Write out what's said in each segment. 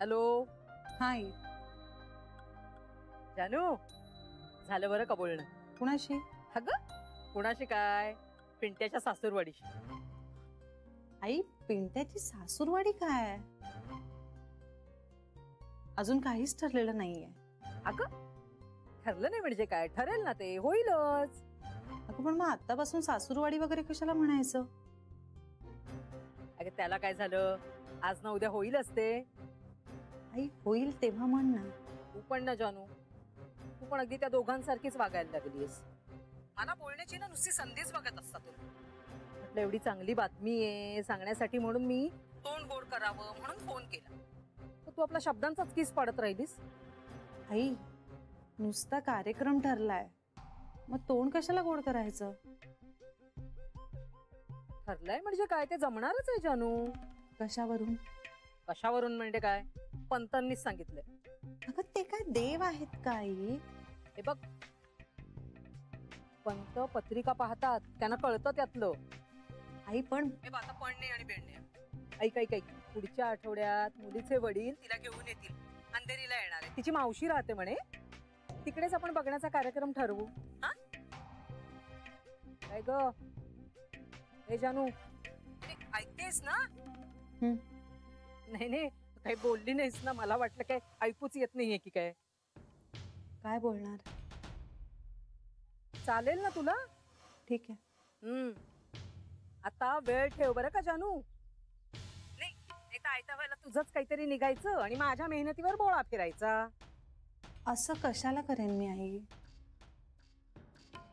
Hello. हाय. जानू, झालं बरं का बोलणं? कुणाशी? अगं कुणाशी काय, पिंट्याच्या सासूरवाडीशी. आई, पिंट्याची सासूरवाडी काय? अजून काहीच ठरलेलं नाहीये. अगं ठरलं नाही म्हणजे काय, ठरेल ना, ते होईलच. अगं पण मग आतापासून सासूरवाडी वगैरे कशाला म्हणायचं? अगं त्याला काय झालं, आज ना उद्या होईलच ते. आई, होईल तेव्हा म्हण ना. तू पण ना जानू, तू पण अगदी त्या दोघांसारखीच वागायला लागलीस. मला बोलण्याची ना नुसती संधीच बघत असता तुम्ही. म्हटलं एवढी चांगली बातमी आहे सांगण्यासाठी म्हणून मी तोंड गोड करावं म्हणून फोन केला, तर तू आपल्या शब्दांचाच किस पाडत राहिलीस. आई, नुसता कार्यक्रम ठरलाय, मग तोंड कशाला गोड करायचं? ठरलंय म्हणजे काय, ते जमणारच आहे जानू. कशावरून? कशावरून म्हणजे काय, पंतांनीच सांगितलंय. अगं ते काय देव आहेत का आई? हे बघ, पंत पत्रिका पाहतात, त्यांना कळतं त्यातलं. आई पण हे बघ, आता पण नाही आणि बेड नाही. ऐक ऐक ऐक, पुढच्या आठवड्यात मुलीचे वडील तिला घेऊन येतील, अंधेरीला येणार आहे. तिची मावशी राहते म्हणे, तिकडेच आपण बघण्याचा कार्यक्रम ठरवू. हा काय ग, हे जानू, ऐकतेस ना? नाही नाही, काही बोलली नाहीस ना, मला वाटलं काय ऐकूच येत नाहीये की काय. काय बोलणार? चालेल ना तुला? ठीक आहे. आता वेळ ठेव बरं का जानू. नाही तर आयत्या वेळेला तुझंच काहीतरी निघायचं आणि माझ्या मेहनतीवर बोळा फिरायचा. असं कशाला करेन मी आई?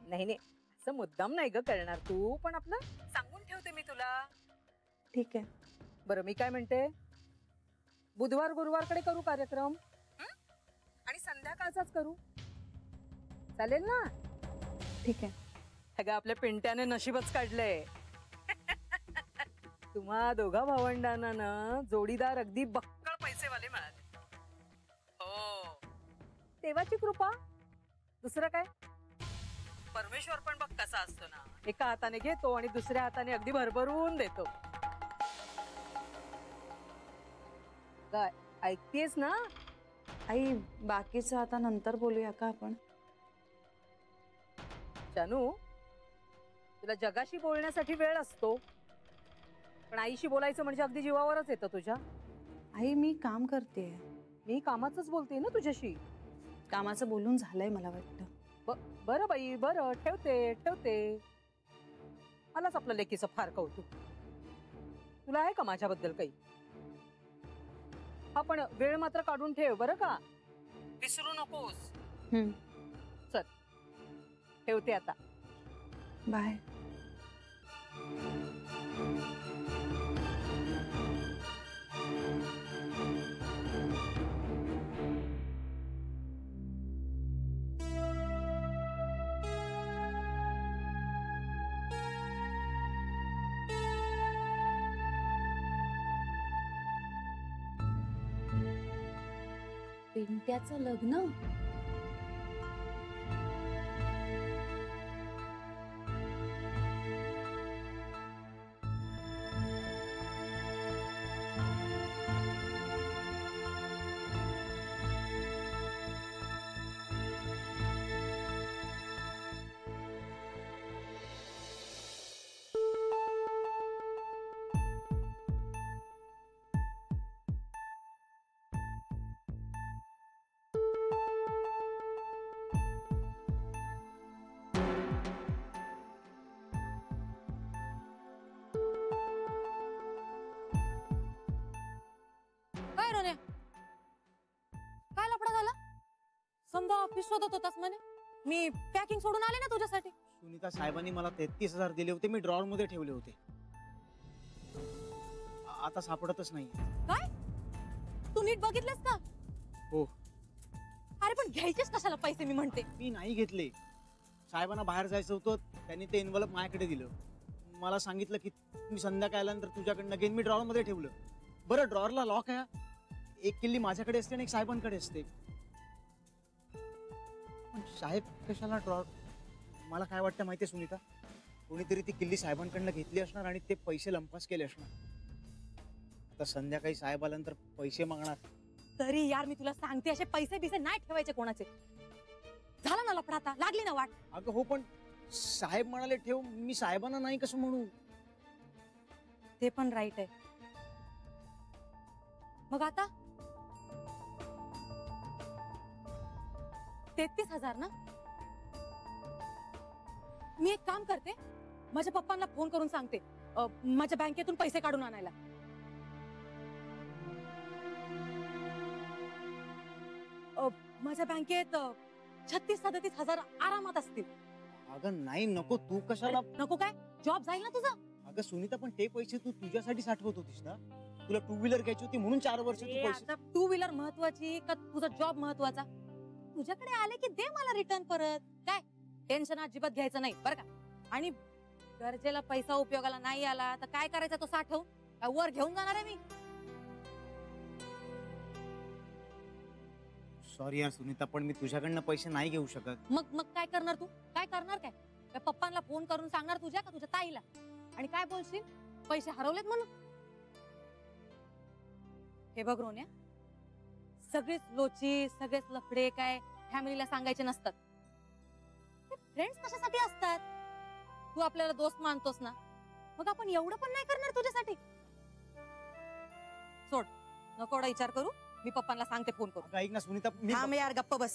नाही नाही, असं मुद्दाम नाही ग करणार तू, पण आपलं सांगून ठेवते मी तुला. ठीक आहे. बरं मी काय म्हणते, बुधवार गुरुवारकडे करू कार्यक्रम, आणि संध्याकाळचाच करू, चालेल ना? ठीक आहे. अगं आपल्या पिंट्याने नशीबच काढलंय. तुम्हा दोघा भावंडांना ना जोडीदार अगदी बक्कळ पैसेवाले मिळाले. हो, देवाची कृपा, दुसरं काय. परमेश्वर पण बघ कसा असतो ना, एका हाताने घेतो आणि दुसऱ्या हाताने अगदी भरभरून देतो. काय ऐकतेस ना? आई, बाकीचं आता नंतर बोलूया का आपण? जानू, तुला जगाशी बोलण्यासाठी वेळ असतो, पण आईशी बोलायचं म्हणजे अगदी जीवावरच येतं तुझ्या. आई, मी काम करते. मी कामाचंच बोलते ना तुझ्याशी. कामाचं बोलून झालंय मला वाटतं. बरं बाई, बरं, ठेवते ठेवते. मलाच आपल्या लेकीचं फार कौतुक. तुला आहे का माझ्याबद्दल काही? हा पण वेळ मात्र काढून ठेव बरं का, विसरू नकोस. चल ठेवते आता. बाय. पिंट्याचं लग्न? काय लफडा झाला? समजा ऑफिस शोधत होतास म्हणे, मी पॅकिंग सोडून आले ना तुझ्यासाठी. सुनीता साहेबांनी मला 33,000 दिले होते, मी ड्रॉअर मध्ये ठेवले होते, आता सापडतच नाही. काय? तू नीट बघितलेस का? हो. अरे पण घ्यायचेच कशाला पैसे, मी म्हणते. मी नाही घेतले. साहेबांना बाहेर जायचं होतं, त्यांनी ते एन्व्हलप माझ्याकडे दिलं, मला सांगितलं की मी संध्याकाळी आल्यानंतर तुझ्याकडनं घेईन. मी ड्रॉअर मध्ये ठेवलं. बरं, ड्रॉअरला लॉक आहे, एक किल्ली माझ्याकडे असते आणि एक साहेबांकडे असते. पण साहेब कशाला ड्रॉअर? मला काय वाटतं माहितीये सुनीता, कोणीतरी ती किल्ली साहेबांकडनं घेतली असणार आणि ते पैसे लंपास केले असणार. आता संध्याकाळी साहेब आल्यानंतर पैसे मागणार, तरी यार मी तुला सांगते, असे पैसे बिसे नाही ठेवायचे कोणाचे. झाला ना लफडा, आता लागली ना वाट. अगं हो, पण साहेब म्हणाले ठेव, मी साहेबांना नाही कसं म्हणू. ते पण राईट आहे. मग आता 33,000 ना. मी एक काम करते, माझ्या पप्पांना फोन करून सांगते माझ्या बँकेतून पैसे काढून आणायला. माझ्या बँकेत 36-37,000 आरामात असतील. अगं नाही, नको, तू कशाला. नको काय, जॉब जाईल ना तुझा. अगं सुनीता, पण ते पैसे तू तुझ्यासाठी साठवत होतीस ना. तुला 2 व्हीलर घ्यायची होती म्हणून 4 वर्ष तू पैसे. आता 2 व्हीलर महत्वाची का तुझा जॉब महत्वाचा? तुझ्याकडे आले की दे मला रिटर्न परत. काय टेन्शन अजिबात घ्यायचं नाही बरं का. आणि गरजेला पैसा उपयोगाला नाही आला तर काय करायचा, तो साठवून काय वर घेऊन जाणार आहे मी. सॉरी यार सुनीता, पण मी तुझ्याकडनं पैसे नाही घेऊ शकत. मग मग काय करणार तू? काय करणार? काय पप्पांना फोन करून सांगणार तुझ्या का तुझ्या ताईला? आणि काय बोलशील, पैसे हरवलेत म्हणून? हे बघ रोन्या, सगळेच लोची, सगळेच लफडे काय फॅमिलीला सांगायचे नसतात. फ्रेंड्स कशासाठी असतात? तू आपल्याला दोस्त मानतोस ना, मग आपण एवढं पण नाही करणार तुझ्यासाठी. सोड, नको एवढा विचार करू. मी पप्पांना सांगते फोन करू. ऐक ना सुनीता, थांब यार, गप्प बस.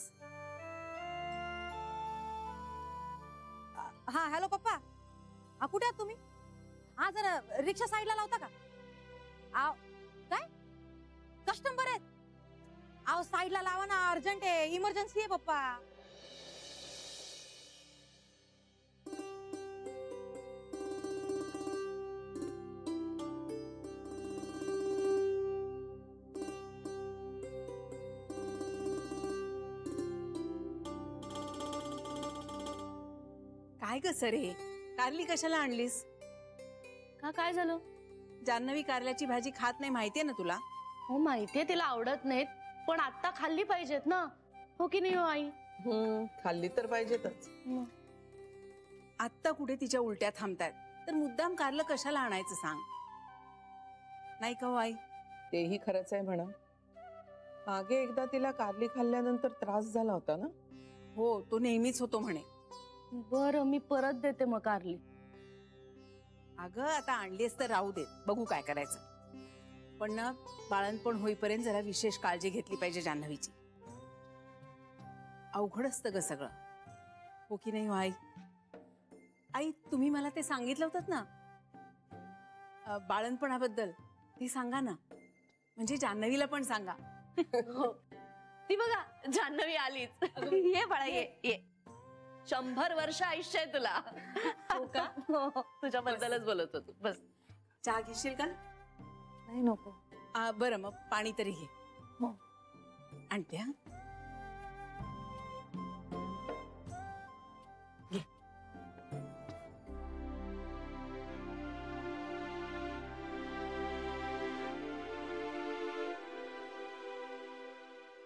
हा हॅलो पप्पा, कुठे आहात तुम्ही? हा जरा रिक्षा साईडला लावता का? काय कस्टमर आहेत? आव साईडला लावा ना, अर्जंट आहे, इमर्जन्सी आहे पप्पा. काय ग सरे, कारली कशाला आणलीस? का काय झालं? जान्हवी कारल्याची भाजी खात नाही, माहितीये ना तुला. हो माहितीये तिला आवडत नाहीत, पण आता खाल्ली पाहिजेत ना, हो की नाही हो आई? खाल्ली तर पाहिजेतच. आत्ता कुठे तिच्या उलट्या थांबतायत, तर मुद्दाम कारलं कशाला आणायचं सांग. नाही का हो आई? तेही खरंच आहे म्हणा. मागे एकदा तिला कारली खाल्ल्यानंतर त्रास झाला होता ना. हो, तो नेहमीच होतो म्हणे. बरं मी परत देते मग कारली. अगं आता आणलीस तर राहू देत, बघू काय करायचं. पण ना, बाळणपण होईपर्यंत जरा विशेष काळजी घेतली पाहिजे जान्हवीची. अवघड असतं ग सगळं, हो की नाही हो आई? आई, तुम्ही मला ते सांगितलं होतं ना बाळणपणाबद्दल, ते सांगा ना, म्हणजे जान्हवीला पण सांगा. हो. ती बघा जान्हवी आलीच. ये बाळा ये ये. 100 वर्ष आयुष्य आहे तुला. हो का? हो, तुझ्याबद्दलच बोलत होतो. बस. चहा घेशील का? नाही नको. बरं मग पाणी तरी घे. हो. आणते हा. घे.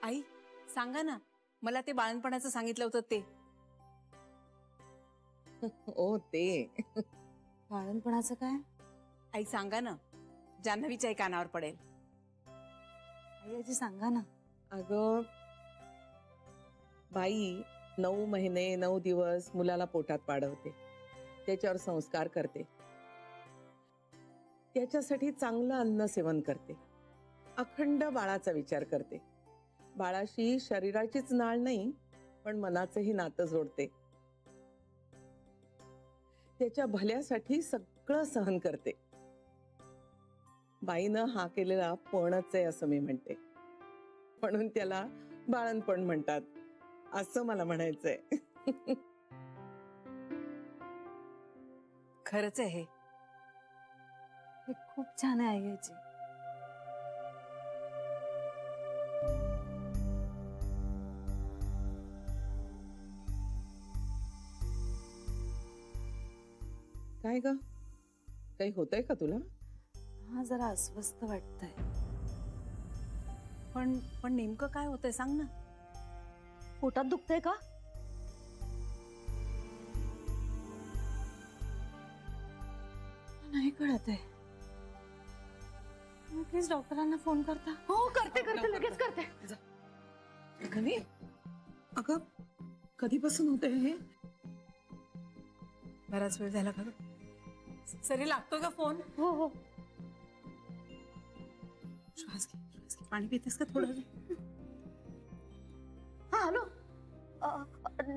आई सांगा ना, मला ते बाळणपणाचं सांगितलं होतं ते. ओ ते बाळणपणाचं काय? आई सांगा ना, जान्हवीच्याही कानावर पडेल. आई आजी सांगा ना. अगं बाई 9 महिने 9 दिवस मुलाला पोटात वाढवते, त्याच्यावर संस्कार करते, त्याच्यासाठी चांगलं अन्न सेवन करते, अखंड बाळाचा विचार करते. बाळाशी शरीराचीच नाळ नाही पण मनाचंही नातं जोडते. त्याच्या भल्यासाठी सगळं सहन करते. बाईनं हा केलेला पणच आहे असं मी म्हणते, म्हणून त्याला बाळणपण म्हणतात असं मला म्हणायचंय. खरंच आहे हे खूप छान आहे आई आजी. काय ग, काही होतंय का तुला? हा, जरा अस्वस्थ वाटतंय. पण नेमकं काय होतंय सांग ना. पोटात दुखतंय का? नाही कळत आहे. प्लीज डॉक्टरांना फोन करता. हो करते करते लगेच करते. जान्हवी, अगं कधीपासून होतंय हे? बराच वेळ झाला का ग? सरी लागतो का फोन? हो हो. श्वास घे, पाणी पितेस का थोडं? हा हॅलो,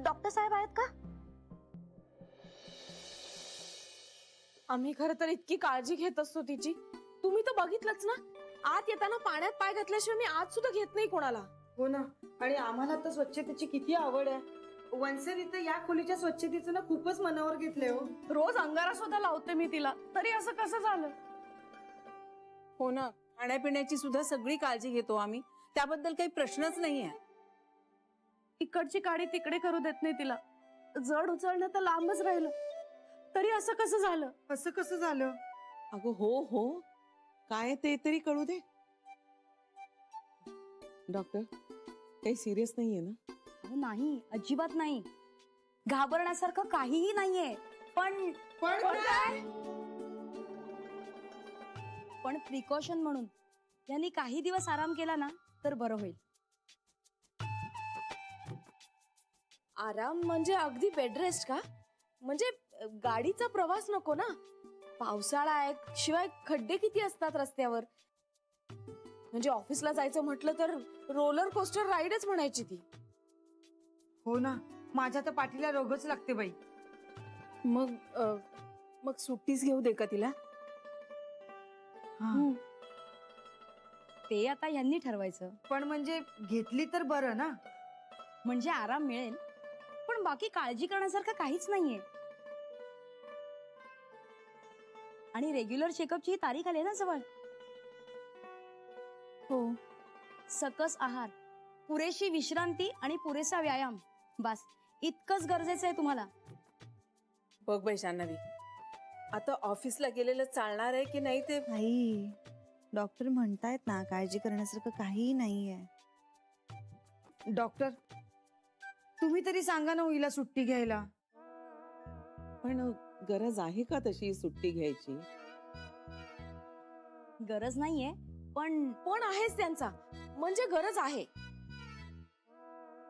डॉक्टर साहेब आहेत का? आम्ही खरं तर इतकी काळजी घेत असतो तिची. तुम्ही तर बघितलंच ना, आत येताना पाण्यात पाय घातल्याशिवाय मी आत सुद्धा घेत नाही कोणाला. हो ना, आणि आम्हाला तर स्वच्छतेची किती आवड आहे. वनसर इथं या खोलीच्या स्वच्छतेचं ना खूपच मनावर घेतलंय हो. रोज अंगारा सुद्धा लावते मी तिला, तरी असं कसं झालं? हो ना, खाण्यापिण्याची सुद्धा सगळी काळजी घेतो आम्ही, त्याबद्दल काही प्रश्नच नाहीये. इकडची काडी तिकडे करू देत नाही तिला. जड उचलणं तर लांबच राहिलं, तरी असं कसं झालं? असं कसं झालं? अगं हो हो, काय ते तरी कळू दे. डॉक्टर, काही सिरियस नाहीये ना? अहो नाही, अजिबात नाही. घाबरण्यासारखं काहीही नाहीये. पण प्रिकॉशन म्हणून यांनी काही दिवस आराम केला ना तर बरं होईल. आराम म्हणजे अगदी बेड रेस्ट का? म्हणजे गाडीचा प्रवास नको ना? पावसाळा आहे, शिवाय खड्डे किती असतात रस्त्यावर. म्हणजे ऑफिसला जायचं म्हटलं तर रोलर कोस्टर राईडच म्हणायची ती. हो ना, माझ्या तर पाठीला रोगच लागते बाई. मग सुट्टीच घेऊ दे का तिला? ते आता यांनी ठरवायचं. पण म्हणजे घेतली तर बरं ना. म्हणजे आराम मिळेल, पण बाकी काळजी करण्यासारखं काहीच नाहीये. आणि रेग्युलर चेकअपची तारीख आली ना जवळ. हो, सकस आहार, पुरेशी विश्रांती आणि पुरेसा व्यायाम, बस इतकंच गरजेचं आहे तुम्हाला. बघ बाई जान्हवी, आता ऑफिसला गेलेलं चालणार आहे की नाही ते. आई, डॉक्टर म्हणतायत ना काळजी करण्यासारखं काहीही नाहीये. डॉक्टर, तुम्ही तरी सांगा ना हिला सुट्टी घ्यायला. पण गरज आहे का तशी सुट्टी घ्यायची? गरज नाहीये, पण आहेच त्यांचा, म्हणजे गरज आहे.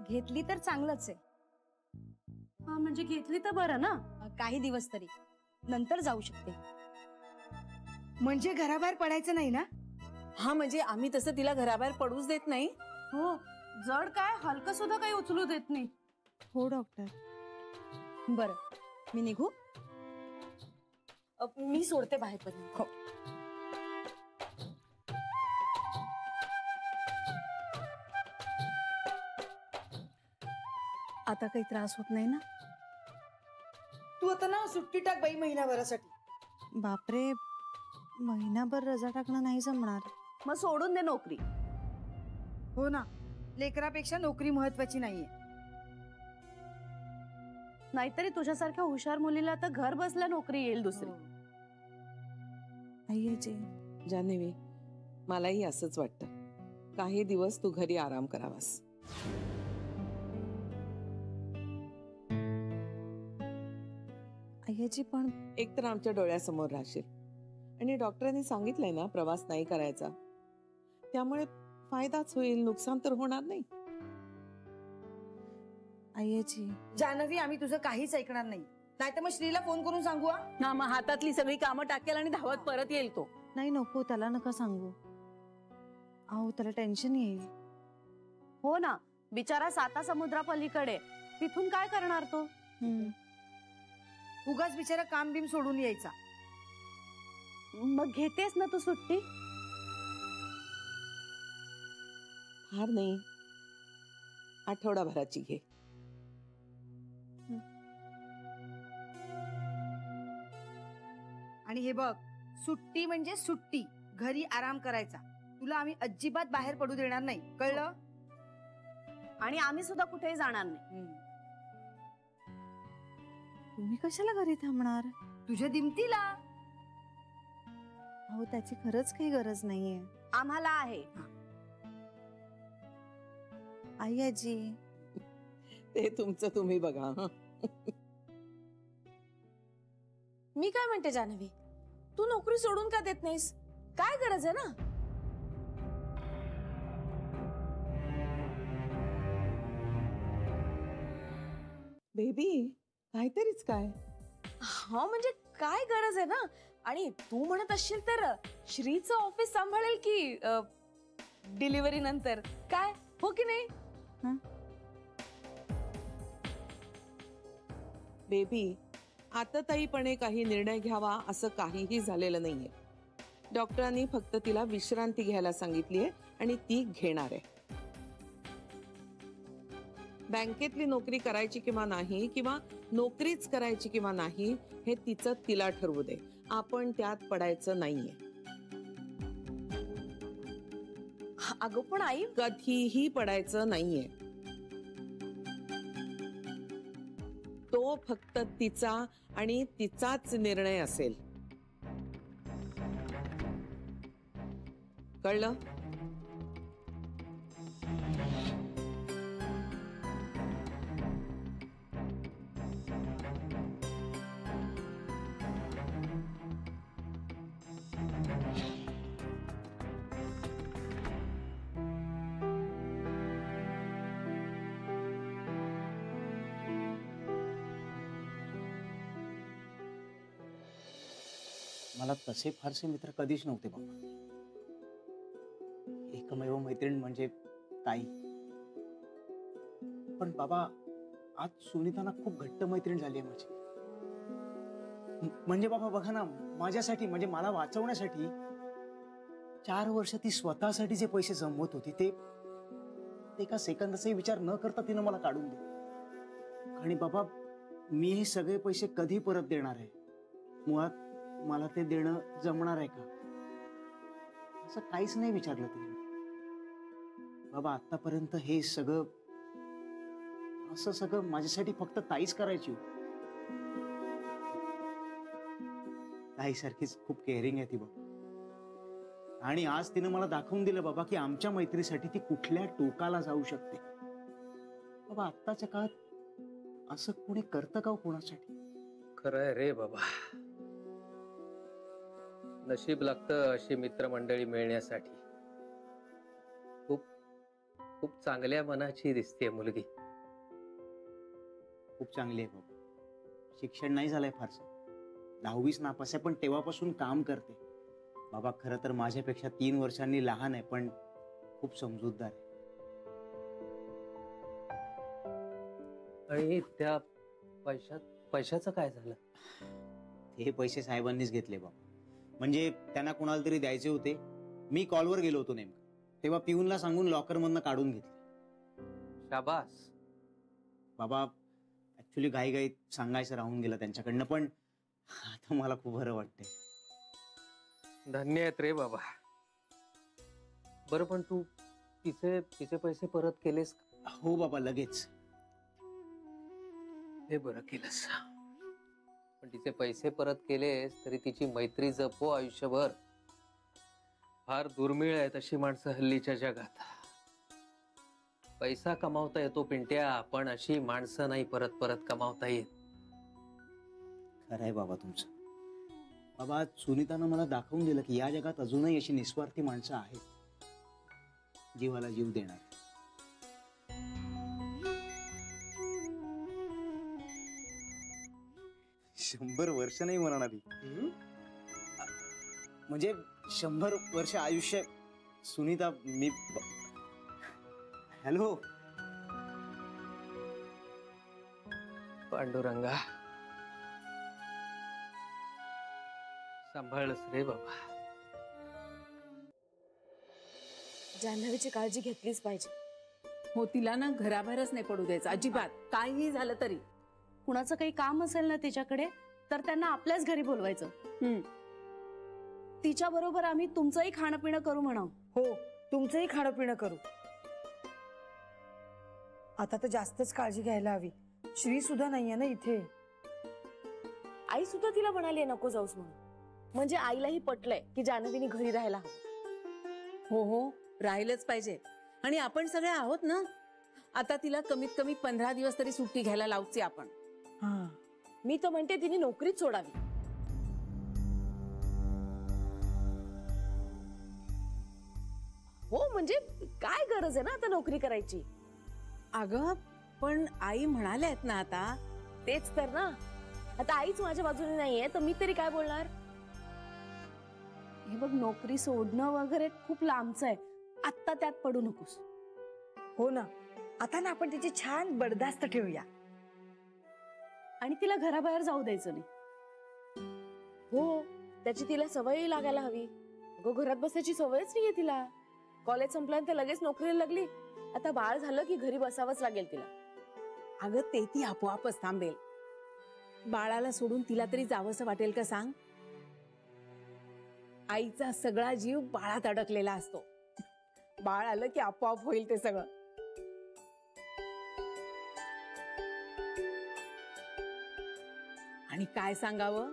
घेतली तर चांगलंच आहे. हा म्हणजे घेतली तर बरं ना. काही दिवस तरी, नंतर जाऊ शकते. म्हणजे घराबाहेर पडायचं नाही ना? हा म्हणजे आम्ही तसं तिला घराबाहेर पडूच देत नाही. हो, जड काय हलकं सुद्धा काही उचलू देत नाही. हो डॉक्टर. बरं, मी निघू? मी सोडते बाहेर पर्यंत. हो. आता काही त्रास होत नाही ना? तू आता ना सुट्टी टाक बाई महिनाभरासाठी. बापरे, महिनाभर रजा टाकणं नाही जमणार. मग सोडून दे नोकरी. हो ना, लेकरापेक्षा नोकरी महत्वाची नाहीये. नाहीतरी तुझ्यासारख्या हुशार मुलीला तर घर बसल्या नोकरी येईल दुसरी. आईजी, जान्हवी, मलाही असंच वाटतं. काही दिवस तू घरी आराम करावास. आईजी पण एकतर आमच्या डोळ्यासमोर राहशील, आणि डॉक्टरांनी सांगितलंय ना प्रवास नाही करायचा. त्यामुळे फायदाच होईल, नुकसान तर होणार नाही. आईजी, जान्हवी, आम्ही तुझं काहीच ऐकणार नाही. नाहीतर मग श्रीला फोन करून सांगू. हा, मग हातातली सगळी कामं टाकेल आणि धावत परत येईल तो. नाही नको, त्याला नका सांगू. अहो त्याला टेन्शन येईल. हो ना, बिचारा साता समुद्रापलीकडे, तिथून काय करणार तो? उगाच बिचारा काम बिम सोडून यायचा. मग घेतेस ना तू सुट्टी? फार नाही, आठवडाभराची घे. आणि हे बघ, सुट्टी म्हणजे सुट्टी, घरी आराम करायचा. तुला आम्ही अजिबात बाहेर पडू देणार नाही, कळलं? आणि आम्ही सुद्धा कुठेही जाणार नाही. तुम्ही कशाला घरी थांबणार? तुझ्या दिमतीला. अहो त्याची खरंच काही गरज नाहीये. आम्हाला आहे. आईजी, ते तुमचं तुम्ही बघा. हं. मी काय म्हणते जान्हवी, तू नोकरी सोडून का देत नाहीस? काय गरज आहे ना? बेबी काहीतरीच काय. हा म्हणजे काय गरज आहे ना. आणि तू म्हणत असशील तर श्रीचं ऑफिस सांभाळेल की डिलिव्हरी नंतर काय, हो की नाही? बेबी आतताईपणे काही निर्णय घ्यावा असं काहीही झालेलं नाहीये. डॉक्टरांनी फक्त तिला विश्रांती घ्यायला सांगितलीये आणि ती घेणार आहे. बँकेतली नोकरी करायची किंवा नाही, किंवा नोकरीच करायची किंवा नाही, हे तिचं तिला ठरवू दे. आपण त्यात पडायचं नाहीये. अगं पण आई, कधीही पडायचं नाहीये. तो फक्त तिचा आणि तिचाच निर्णय असेल. कळलं? मला तसे फारसे मित्र कधीच नव्हते बाबा. एकमेव मैत्रीण म्हणजे ताई. पण बाबा आज सुनीताना खूप घट्ट मैत्रीण झाली आहे माझी. म्हणजे बाबा बघा ना, माझ्यासाठी म्हणजे मला वाचवण्यासाठी 4 वर्ष ती स्वतःसाठी जे पैसे जमवत होती ते एका सेकंदाचाही विचार न करता तिनं मला काढून दिले. आणि बाबा मी हे सगळे पैसे कधी परत देणार आहे? मुळात मला ते देणं जमणार आहे का असं काहीच नाही विचारलं तिने. बाबा आतापर्यंत हे सगळं असं सगळं माझ्यासाठी फक्त ताईच करायची. ताईसारखीच खूप केअरिंग आहे ती बाबा. आणि आज तिनं मला दाखवून दिलं बाबा की आमच्या मैत्रीसाठी ती कुठल्या टोकाला जाऊ शकते. बाबा आत्ताच्या काळात असं कोणी करतं का कोणासाठी? खरंय रे बाबा. नशीब लागतं अशी मित्रमंडळी मिळण्यासाठी. खूप खूप चांगल्या मनाची दिसते मुलगी. खूप चांगली आहे बाबा. शिक्षण नाही झालंय फारसं, 10वीच नापास आहे, पण तेव्हापासून काम करते. बाबा खरं तर माझ्यापेक्षा 3 वर्षांनी लहान आहे, पण खूप समजूतदार आहे. आणि त्या पैशाचं काय झालं? हे पैसे साहेबांनीच घेतले बाबा. म्हणजे त्यांना कोणाला तरी द्यायचे होते. मी कॉलवर गेलो होतो नेमकं, तेव्हा पिऊनला सांगून लॉकर मधनं काढून घेतले. शाबास बाबा. ऍक्च्युली घाईघाईत सांगायचं राहून गेलं त्यांच्याकडनं, पण आता मला खूप बरं वाटतंय. धन्य आहेत रे बाबा. बरं पण तू तिचे पैसे परत केलेस? हो बाबा लगेच. हे बरं केलंस. पण तिचे पैसे परत केलेस तरी तिची मैत्री जपो आयुष्यभर. फार दुर्मिळ आहेत अशी माणसं हल्लीच्या जगात. पैसा कमावता येतो पिंट्या, पण अशी माणसं नाही परत परत कमावता येत. खरंय बाबा तुमचं. बाबा सुनीतानं मला दाखवून दिलं की या जगात अजूनही अशी निस्वार्थी माणसं आहेत, जीवाला जीव देणार. शंभर वर्ष नाही म्हणणारी, म्हणजे 100 वर्ष आयुष्य. सुनीता मी हॅलो पांडुरंगा, सांभाळस रे बाबा. जान्हवीची काळजी घेतलीच पाहिजे. हो, तिला ना घराबाहेरच नाही पडू द्यायचं अजिबात. काहीही झालं तरी. कुणाचं काही काम असेल ना तिच्याकडे तर त्यांना आपल्याच घरी बोलवायचं. तिच्या बरोबर आम्ही तुमचंही खाणं पिणं करू म्हणा. हो, तुमचंही खाणं पिणं करू. आता तर जास्तच काळजी घ्यायला हवी. श्री सुद्धा नाहीये ना इथे. आई सुद्धा तिला म्हणाली नको जाऊस म्हणून. म्हणजे आईलाही पटलंय की जान्हवीने घरी राहायला हवं. हो हो, राहिलंच पाहिजे. आणि आपण सगळे आहोत ना. आता तिला कमीत कमी 15 दिवस तरी सुट्टी घ्यायला लावची आपण. मी तर म्हणते तिने नोकरीच सोडावी. हो म्हणजे काय गरज आहे ना आता नोकरी करायची. अगं पण आई म्हणाल्यात ना आता तेच तर ना, आता आईच माझ्या बाजूने नाहीये तर मी तरी काय बोलणार. हे बघ, नोकरी सोडणं वगैरे खूप लांबचं आहे. आत्ता त्यात पडू नकोस. हो ना, आता ना आपण तिची छान बडदास्त ठेवूया. आणि तिला घराबाहेर जाऊ द्यायचं नाही. हो, त्याची तिला सवय लागायला हवी. अगं, घरात बसायची सवयच नाहीये तिला. कॉलेज संपल्यानंतर लगेच नोकरीला लागली. आता बाळ झालं की घरी बसावंच लागेल तिला. अगं, ते ती आपोआपच थांबेल. बाळाला सोडून तिला तरी जावंसं वाटेल का सांग. आईचा सगळा जीव बाळात अडकलेला असतो. बाळ आलं की आपोआप होईल ते सगळं. आणि काय सांगावं,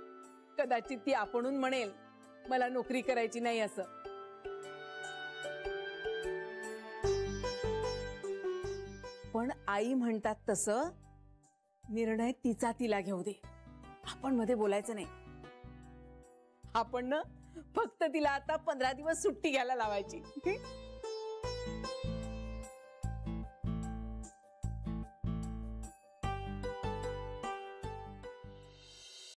कदाचित ती आपणून म्हणेल मला नोकरी करायची नाही असं. पण आई म्हणतात तसं निर्णय तिचा तिला घेऊ दे. आपण मध्ये बोलायचं नाही. आपण ना फक्त तिला आता 15 दिवस सुट्टी घ्यायला लावायची.